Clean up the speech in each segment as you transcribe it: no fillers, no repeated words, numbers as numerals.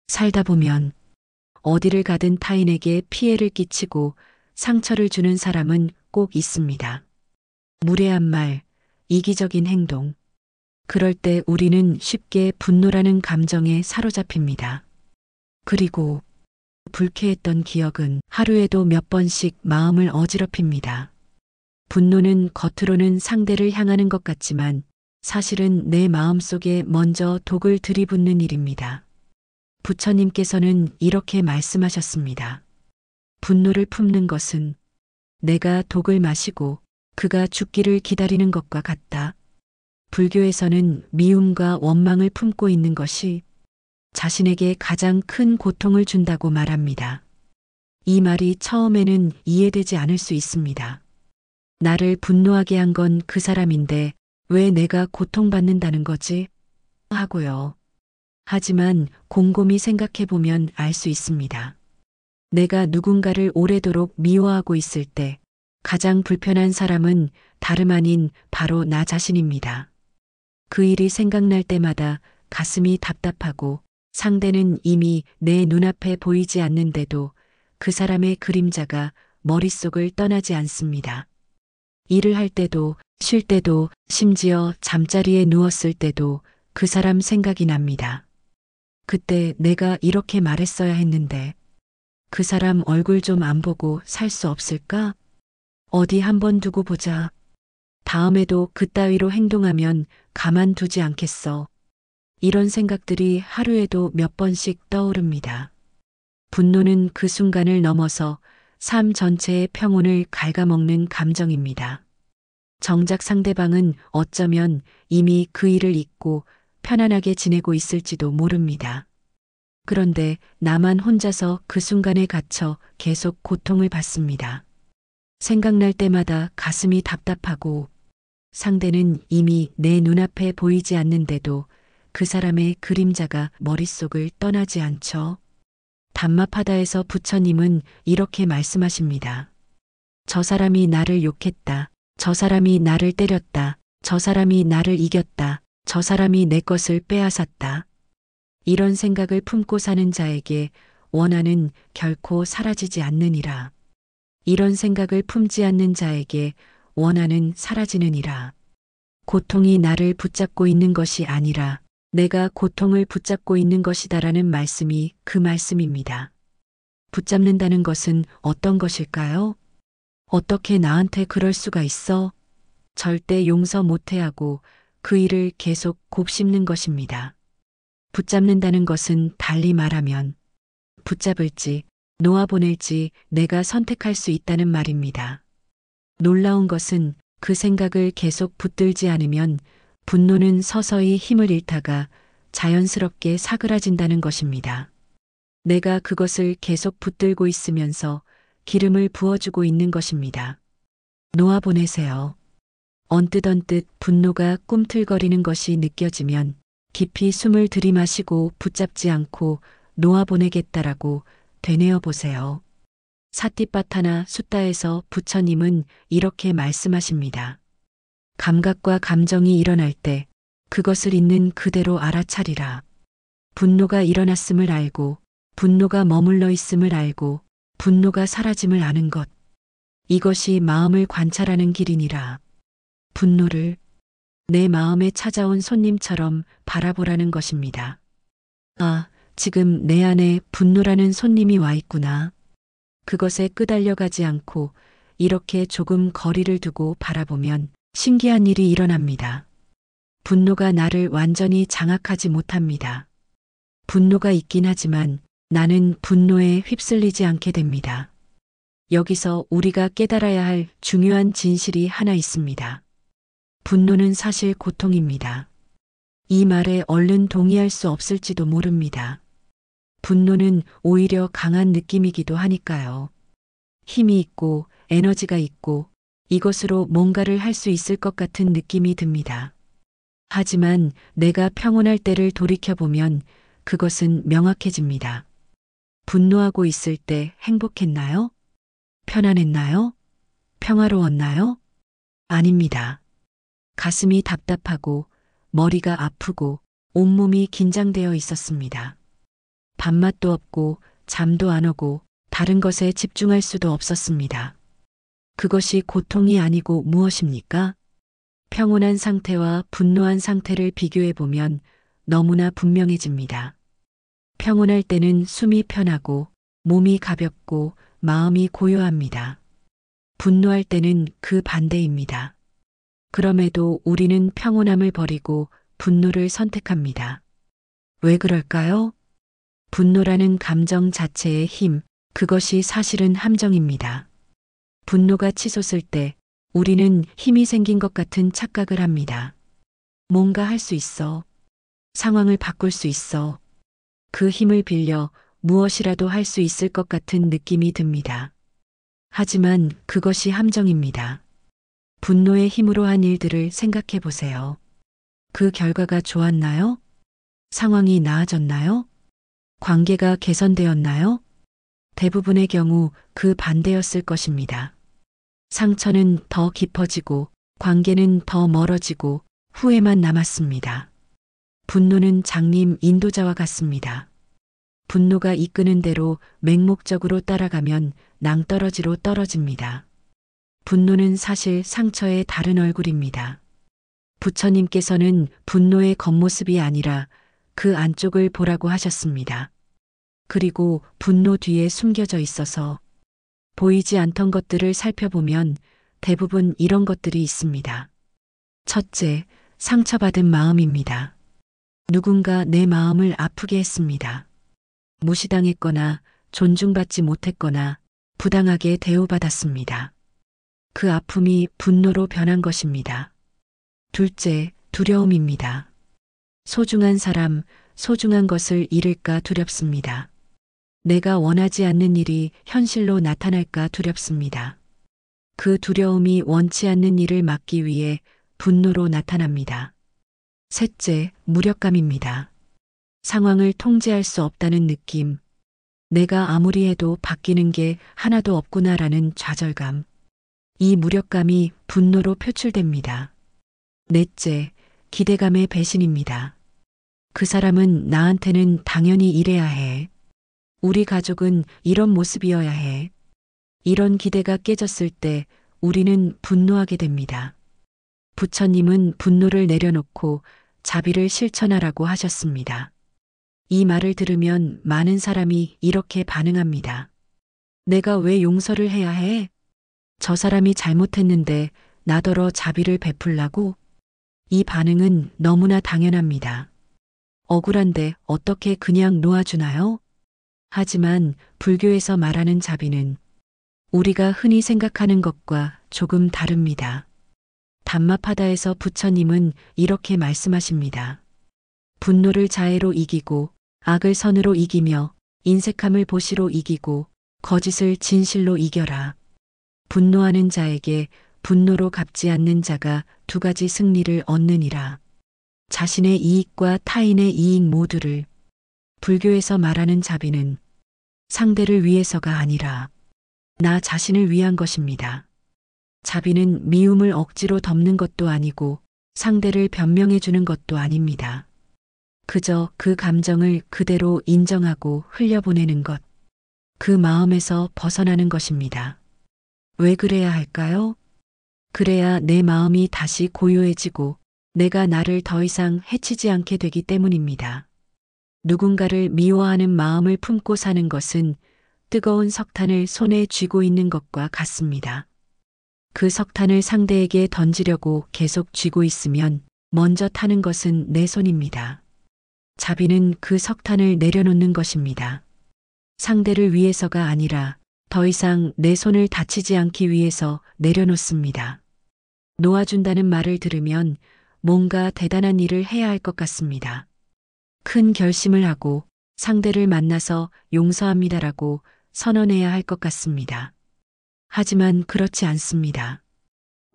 살다 보면 어디를 가든 타인에게 피해를 끼치고 상처를 주는 사람은 꼭 있습니다. 무례한 말, 이기적인 행동. 그럴 때 우리는 쉽게 분노라는 감정에 사로잡힙니다. 그리고 불쾌했던 기억은 하루에도 몇 번씩 마음을 어지럽힙니다. 분노는 겉으로는 상대를 향하는 것 같지만 사실은 내 마음속에 먼저 독을 들이붓는 일입니다. 부처님께서는 이렇게 말씀하셨습니다. 분노를 품는 것은 내가 독을 마시고 그가 죽기를 기다리는 것과 같다. 불교에서는 미움과 원망을 품고 있는 것이 자신에게 가장 큰 고통을 준다고 말합니다. 이 말이 처음에는 이해되지 않을 수 있습니다. 나를 분노하게 한 건 그 사람인데 왜 내가 고통받는다는 거지? 하고요. 하지만 곰곰이 생각해 보면 알 수 있습니다. 내가 누군가를 오래도록 미워하고 있을 때 가장 불편한 사람은 다름 아닌 바로 나 자신입니다. 그 일이 생각날 때마다 가슴이 답답하고 상대는 이미 내 눈앞에 보이지 않는데도 그 사람의 그림자가 머릿속을 떠나지 않습니다. 일을 할 때도 쉴 때도 심지어 잠자리에 누웠을 때도 그 사람 생각이 납니다. 그때 내가 이렇게 말했어야 했는데 그 사람 얼굴 좀 안 보고 살 수 없을까? 어디 한번 두고 보자. 다음에도 그따위로 행동하면 가만두지 않겠어. 이런 생각들이 하루에도 몇 번씩 떠오릅니다. 분노는 그 순간을 넘어서 삶 전체의 평온을 갉아먹는 감정입니다. 정작 상대방은 어쩌면 이미 그 일을 잊고 편안하게 지내고 있을지도 모릅니다. 그런데 나만 혼자서 그 순간에 갇혀 계속 고통을 받습니다. 생각날 때마다 가슴이 답답하고 상대는 이미 내 눈앞에 보이지 않는데도 그 사람의 그림자가 머릿속을 떠나지 않죠. 담마파다에서 부처님은 이렇게 말씀하십니다. 저 사람이 나를 욕했다. 저 사람이 나를 때렸다. 저 사람이 나를 이겼다. 저 사람이 내 것을 빼앗았다. 이런 생각을 품고 사는 자에게 원한은 결코 사라지지 않느니라. 이런 생각을 품지 않는 자에게 원한은 사라지느니라. 고통이 나를 붙잡고 있는 것이 아니라 내가 고통을 붙잡고 있는 것이다라는 말씀이 그 말씀입니다. 붙잡는다는 것은 어떤 것일까요? 어떻게 나한테 그럴 수가 있어? 절대 용서 못해 하고 그 일을 계속 곱씹는 것입니다. 붙잡는다는 것은 달리 말하면 붙잡을지 놓아보낼지 내가 선택할 수 있다는 말입니다. 놀라운 것은 그 생각을 계속 붙들지 않으면 분노는 서서히 힘을 잃다가 자연스럽게 사그라진다는 것입니다. 내가 그것을 계속 붙들고 있으면서 기름을 부어주고 있는 것입니다. 놓아보내세요. 언뜻 분노가 꿈틀거리는 것이 느껴지면 깊이 숨을 들이마시고 붙잡지 않고 놓아보내겠다라고 되뇌어 보세요. 사티파타나 숫다에서 부처님은 이렇게 말씀하십니다. 감각과 감정이 일어날 때 그것을 있는 그대로 알아차리라. 분노가 일어났음을 알고 분노가 머물러 있음을 알고 분노가 사라짐을 아는 것. 이것이 마음을 관찰하는 길이니라. 분노를 내 마음에 찾아온 손님처럼 바라보라는 것입니다. 아, 지금 내 안에 분노라는 손님이 와 있구나. 그것에 끄달려 가지 않고 이렇게 조금 거리를 두고 바라보면 신기한 일이 일어납니다. 분노가 나를 완전히 장악하지 못합니다. 분노가 있긴 하지만 나는 분노에 휩쓸리지 않게 됩니다. 여기서 우리가 깨달아야 할 중요한 진실이 하나 있습니다. 분노는 사실 고통입니다. 이 말에 얼른 동의할 수 없을지도 모릅니다. 분노는 오히려 강한 느낌이기도 하니까요. 힘이 있고 에너지가 있고 이것으로 뭔가를 할 수 있을 것 같은 느낌이 듭니다. 하지만 내가 평온할 때를 돌이켜보면 그것은 명확해집니다. 분노하고 있을 때 행복했나요? 편안했나요? 평화로웠나요? 아닙니다. 가슴이 답답하고 머리가 아프고 온몸이 긴장되어 있었습니다. 밥맛도 없고 잠도 안 오고 다른 것에 집중할 수도 없었습니다. 그것이 고통이 아니고 무엇입니까? 평온한 상태와 분노한 상태를 비교해 보면 너무나 분명해집니다. 평온할 때는 숨이 편하고 몸이 가볍고 마음이 고요합니다. 분노할 때는 그 반대입니다. 그럼에도 우리는 평온함을 버리고 분노를 선택합니다. 왜 그럴까요? 분노라는 감정 자체의 힘, 그것이 사실은 함정입니다. 분노가 치솟을 때 우리는 힘이 생긴 것 같은 착각을 합니다. 뭔가 할 수 있어. 상황을 바꿀 수 있어. 그 힘을 빌려 무엇이라도 할 수 있을 것 같은 느낌이 듭니다. 하지만 그것이 함정입니다. 분노의 힘으로 한 일들을 생각해 보세요. 그 결과가 좋았나요? 상황이 나아졌나요? 관계가 개선되었나요? 대부분의 경우 그 반대였을 것입니다. 상처는 더 깊어지고 관계는 더 멀어지고 후회만 남았습니다. 분노는 장님 인도자와 같습니다. 분노가 이끄는 대로 맹목적으로 따라가면 낭떠러지로 떨어집니다. 분노는 사실 상처의 다른 얼굴입니다. 부처님께서는 분노의 겉모습이 아니라 그 안쪽을 보라고 하셨습니다. 그리고 분노 뒤에 숨겨져 있어서 보이지 않던 것들을 살펴보면 대부분 이런 것들이 있습니다. 첫째, 상처받은 마음입니다. 누군가 내 마음을 아프게 했습니다. 무시당했거나 존중받지 못했거나 부당하게 대우받았습니다. 그 아픔이 분노로 변한 것입니다. 둘째, 두려움입니다. 소중한 사람, 소중한 것을 잃을까 두렵습니다. 내가 원하지 않는 일이 현실로 나타날까 두렵습니다. 그 두려움이 원치 않는 일을 막기 위해 분노로 나타납니다. 셋째, 무력감입니다. 상황을 통제할 수 없다는 느낌. 내가 아무리 해도 바뀌는 게 하나도 없구나라는 좌절감. 이 무력감이 분노로 표출됩니다. 넷째, 기대감의 배신입니다. 그 사람은 나한테는 당연히 이래야 해. 우리 가족은 이런 모습이어야 해. 이런 기대가 깨졌을 때 우리는 분노하게 됩니다. 부처님은 분노를 내려놓고 자비를 실천하라고 하셨습니다. 이 말을 들으면 많은 사람이 이렇게 반응합니다. 내가 왜 용서를 해야 해? 저 사람이 잘못했는데 나더러 자비를 베풀라고? 이 반응은 너무나 당연합니다. 억울한데 어떻게 그냥 놓아주나요? 하지만 불교에서 말하는 자비는 우리가 흔히 생각하는 것과 조금 다릅니다. 담마파다에서 부처님은 이렇게 말씀하십니다. 분노를 자애로 이기고 악을 선으로 이기며 인색함을 보시로 이기고 거짓을 진실로 이겨라. 분노하는 자에게 분노로 갚지 않는 자가 두 가지 승리를 얻느니라. 자신의 이익과 타인의 이익 모두를. 불교에서 말하는 자비는 상대를 위해서가 아니라 나 자신을 위한 것입니다. 자비는 미움을 억지로 덮는 것도 아니고 상대를 변명해 주는 것도 아닙니다. 그저 그 감정을 그대로 인정하고 흘려보내는 것. 그 마음에서 벗어나는 것입니다. 왜 그래야 할까요? 그래야 내 마음이 다시 고요해지고 내가 나를 더 이상 해치지 않게 되기 때문입니다. 누군가를 미워하는 마음을 품고 사는 것은 뜨거운 석탄을 손에 쥐고 있는 것과 같습니다. 그 석탄을 상대에게 던지려고 계속 쥐고 있으면 먼저 타는 것은 내 손입니다. 자비는 그 석탄을 내려놓는 것입니다. 상대를 위해서가 아니라 더 이상 내 손을 다치지 않기 위해서 내려놓습니다. 놓아준다는 말을 들으면 뭔가 대단한 일을 해야 할 것 같습니다. 큰 결심을 하고 상대를 만나서 용서합니다라고 선언해야 할 것 같습니다. 하지만 그렇지 않습니다.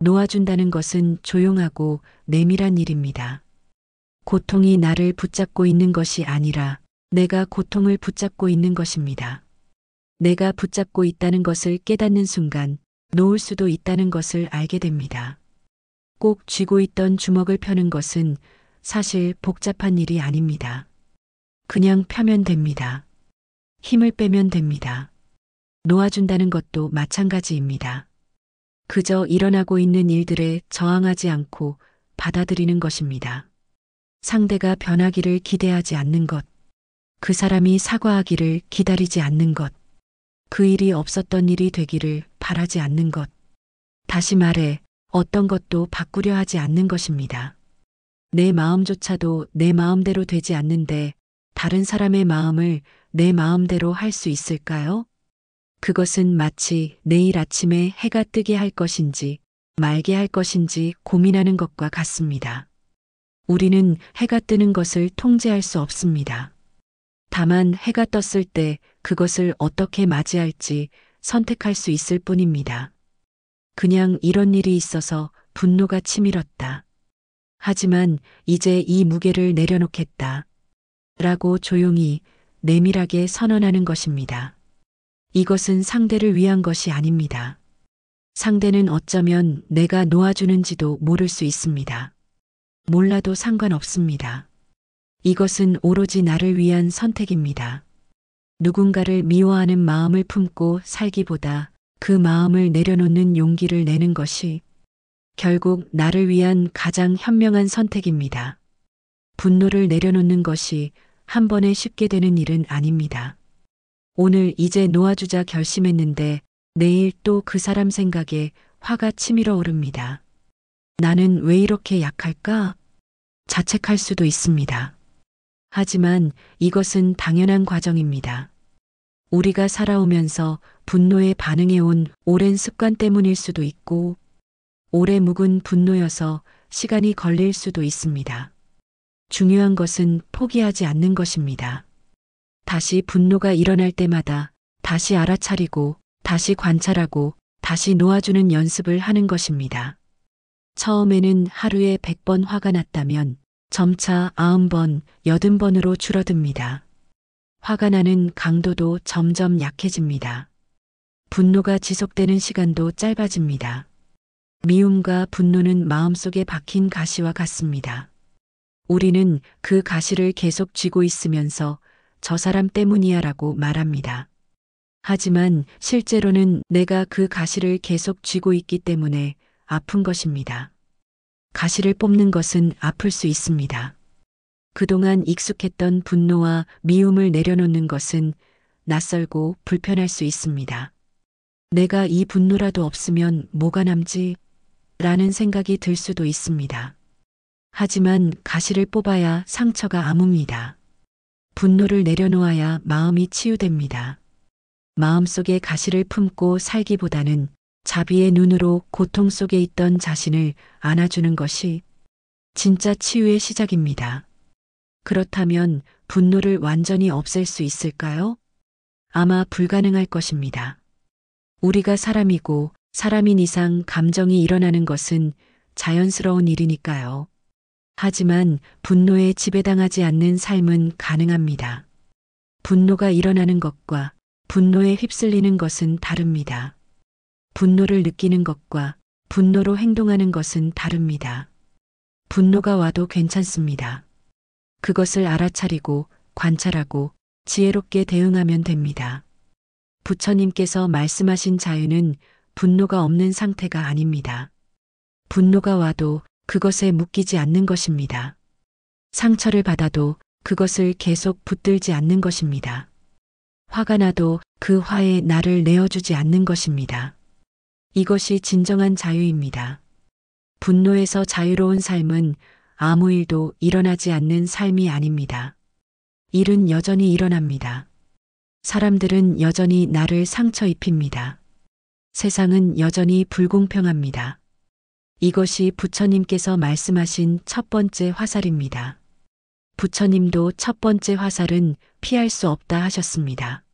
놓아준다는 것은 조용하고 내밀한 일입니다. 고통이 나를 붙잡고 있는 것이 아니라 내가 고통을 붙잡고 있는 것입니다. 내가 붙잡고 있다는 것을 깨닫는 순간 놓을 수도 있다는 것을 알게 됩니다. 꼭 쥐고 있던 주먹을 펴는 것은 사실 복잡한 일이 아닙니다. 그냥 펴면 됩니다. 힘을 빼면 됩니다. 놓아준다는 것도 마찬가지입니다. 그저 일어나고 있는 일들에 저항하지 않고 받아들이는 것입니다. 상대가 변하기를 기대하지 않는 것, 그 사람이 사과하기를 기다리지 않는 것, 그 일이 없었던 일이 되기를 바라지 않는 것, 다시 말해 어떤 것도 바꾸려 하지 않는 것입니다. 내 마음조차도 내 마음대로 되지 않는데 다른 사람의 마음을 내 마음대로 할 수 있을까요? 그것은 마치 내일 아침에 해가 뜨게 할 것인지 말게 할 것인지 고민하는 것과 같습니다. 우리는 해가 뜨는 것을 통제할 수 없습니다. 다만 해가 떴을 때 그것을 어떻게 맞이할지 선택할 수 있을 뿐입니다. 그냥 이런 일이 있어서 분노가 치밀었다. 하지만 이제 이 무게를 내려놓겠다. 라고 조용히 내밀하게 선언하는 것입니다. 이것은 상대를 위한 것이 아닙니다. 상대는 어쩌면 내가 놓아주는지도 모를 수 있습니다. 몰라도 상관없습니다. 이것은 오로지 나를 위한 선택입니다. 누군가를 미워하는 마음을 품고 살기보다 그 마음을 내려놓는 용기를 내는 것이 결국 나를 위한 가장 현명한 선택입니다. 분노를 내려놓는 것이 한 번에 쉽게 되는 일은 아닙니다. 오늘 이제 놓아주자 결심했는데 내일 또 그 사람 생각에 화가 치밀어 오릅니다. 나는 왜 이렇게 약할까? 자책할 수도 있습니다. 하지만 이것은 당연한 과정입니다. 우리가 살아오면서 분노에 반응해온 오랜 습관 때문일 수도 있고 오래 묵은 분노여서 시간이 걸릴 수도 있습니다. 중요한 것은 포기하지 않는 것입니다. 다시 분노가 일어날 때마다 다시 알아차리고 다시 관찰하고 다시 놓아주는 연습을 하는 것입니다. 처음에는 하루에 100번 화가 났다면 점차 90번, 80번으로 줄어듭니다. 화가 나는 강도도 점점 약해집니다. 분노가 지속되는 시간도 짧아집니다. 미움과 분노는 마음속에 박힌 가시와 같습니다. 우리는 그 가시를 계속 쥐고 있으면서 저 사람 때문이야 라고 말합니다. 하지만 실제로는 내가 그 가시를 계속 쥐고 있기 때문에 아픈 것입니다. 가시를 뽑는 것은 아플 수 있습니다. 그동안 익숙했던 분노와 미움을 내려놓는 것은 낯설고 불편할 수 있습니다. 내가 이 분노라도 없으면 뭐가 남지? 라는 생각이 들 수도 있습니다. 하지만 가시를 뽑아야 상처가 아뭅니다. 분노를 내려놓아야 마음이 치유됩니다. 마음속에 가시를 품고 살기보다는 자비의 눈으로 고통 속에 있던 자신을 안아주는 것이 진짜 치유의 시작입니다. 그렇다면 분노를 완전히 없앨 수 있을까요? 아마 불가능할 것입니다. 우리가 사람이고 사람인 이상 감정이 일어나는 것은 자연스러운 일이니까요. 하지만 분노에 지배당하지 않는 삶은 가능합니다. 분노가 일어나는 것과 분노에 휩쓸리는 것은 다릅니다. 분노를 느끼는 것과 분노로 행동하는 것은 다릅니다. 분노가 와도 괜찮습니다. 그것을 알아차리고 관찰하고 지혜롭게 대응하면 됩니다. 부처님께서 말씀하신 자유는 분노가 없는 상태가 아닙니다. 분노가 와도 그것에 묶이지 않는 것입니다. 상처를 받아도 그것을 계속 붙들지 않는 것입니다. 화가 나도 그 화에 나를 내어주지 않는 것입니다. 이것이 진정한 자유입니다. 분노에서 자유로운 삶은 아무 일도 일어나지 않는 삶이 아닙니다. 일은 여전히 일어납니다. 사람들은 여전히 나를 상처 입힙니다. 세상은 여전히 불공평합니다. 이것이 부처님께서 말씀하신 첫 번째 화살입니다. 부처님도 첫 번째 화살은 피할 수 없다 하셨습니다.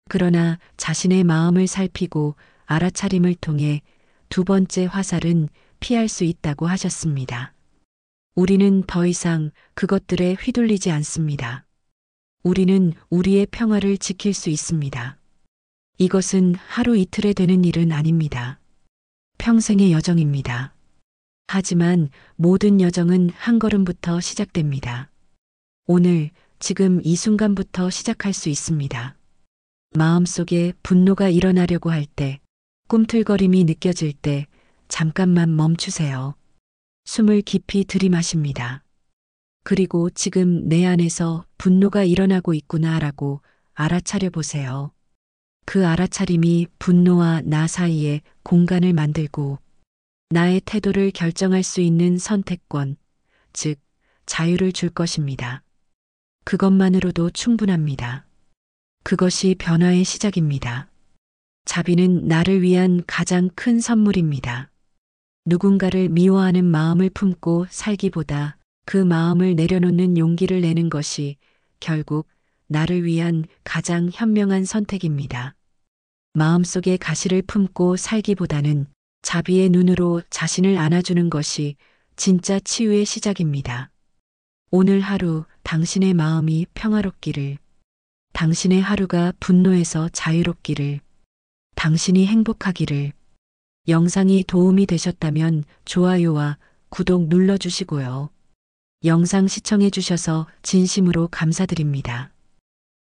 그러나 자신의 마음을 살피고 알아차림을 통해 두 번째 화살은 피할 수 있다고 하셨습니다. 우리는 더 이상 그것들에 휘둘리지 않습니다. 우리는 우리의 평화를 지킬 수 있습니다. 이것은 하루 이틀에 되는 일은 아닙니다. 평생의 여정입니다. 하지만 모든 여정은 한 걸음부터 시작됩니다. 오늘, 지금 이 순간부터 시작할 수 있습니다. 마음속에 분노가 일어나려고 할 때, 꿈틀거림이 느껴질 때 잠깐만 멈추세요. 숨을 깊이 들이마십니다. 그리고 지금 내 안에서 분노가 일어나고 있구나라고 알아차려 보세요. 그 알아차림이 분노와 나 사이에 공간을 만들고 나의 태도를 결정할 수 있는 선택권, 즉, 자유를 줄 것입니다. 그것만으로도 충분합니다. 그것이 변화의 시작입니다. 자비는 나를 위한 가장 큰 선물입니다. 누군가를 미워하는 마음을 품고 살기보다 그 마음을 내려놓는 용기를 내는 것이 결국 나를 위한 가장 현명한 선택입니다. 마음속에 가시를 품고 살기보다는 자비의 눈으로 자신을 안아주는 것이 진짜 치유의 시작입니다. 오늘 하루 당신의 마음이 평화롭기를, 당신의 하루가 분노에서 자유롭기를, 당신이 행복하기를. 영상이 도움이 되셨다면 좋아요와 구독 눌러주시고요. 영상 시청해주셔서 진심으로 감사드립니다.